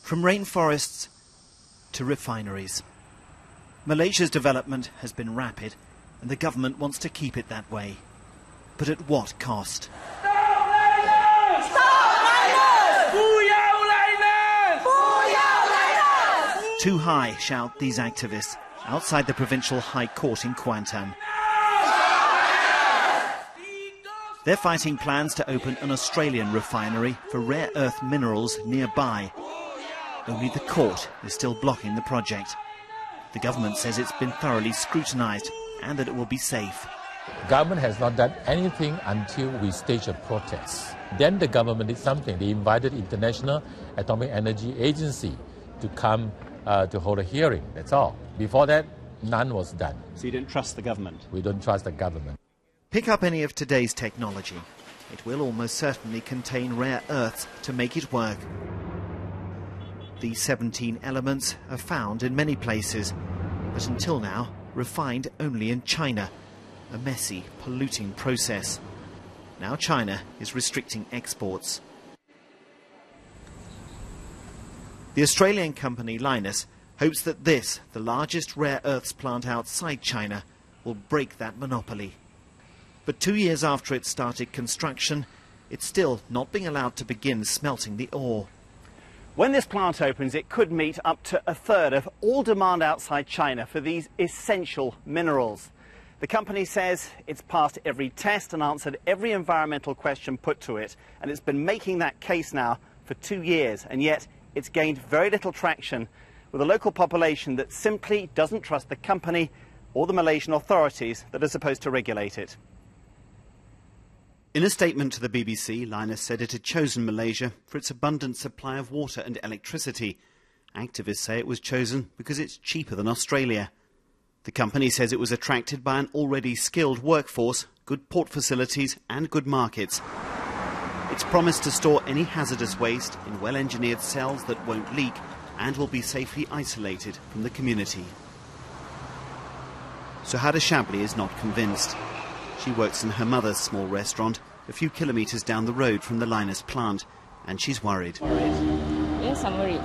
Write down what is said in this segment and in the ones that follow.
From rainforests to refineries. Malaysia's development has been rapid, and the government wants to keep it that way. But at what cost? Too high, shout these activists outside the provincial high court in Kuantan. They're fighting plans to open an Australian refinery for rare earth minerals nearby. Only the court is still blocking the project. The government says it's been thoroughly scrutinised and that it will be safe. The government has not done anything until we stage a protest. Then the government did something. They invited International Atomic Energy Agency to come to hold a hearing. That's all. Before that, none was done. So you don't trust the government? We don't trust the government. Pick up any of today's technology. It will almost certainly contain rare earths to make it work. These 17 elements are found in many places, but until now refined only in China. A messy, polluting process. Now China is restricting exports. The Australian company Lynas hopes that this, the largest rare earths plant outside China, will break that monopoly. But 2 years after it started construction, it's still not being allowed to begin smelting the ore. When this plant opens, it could meet up to a third of all demand outside China for these essential minerals. The company says it's passed every test and answered every environmental question put to it, and it's been making that case now for 2 years, and yet it's gained very little traction with a local population that simply doesn't trust the company or the Malaysian authorities that are supposed to regulate it. In a statement to the BBC, Lynas said it had chosen Malaysia for its abundant supply of water and electricity. Activists say it was chosen because it's cheaper than Australia. The company says it was attracted by an already skilled workforce, good port facilities and good markets. It's promised to store any hazardous waste in well-engineered cells that won't leak and will be safely isolated from the community. Suhada Shabli is not convinced. She works in her mother's small restaurant a few kilometres down the road from the Lynas plant, and she's worried. Yes, I'm worried.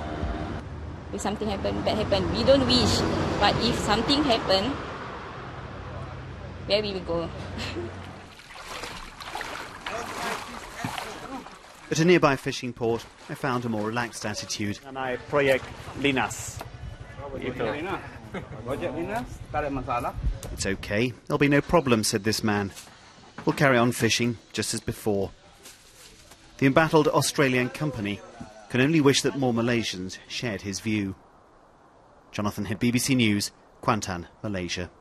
If something happen, bad happen, we don't wish. But if something happen, where we will go? At a nearby fishing port, I found a more relaxed attitude. Mengenai proyek Lynas. It's okay, there'll be no problem, said this man. We'll carry on fishing just as before. The embattled Australian company can only wish that more Malaysians shared his view. Jonathan Head, BBC News, Kuantan, Malaysia.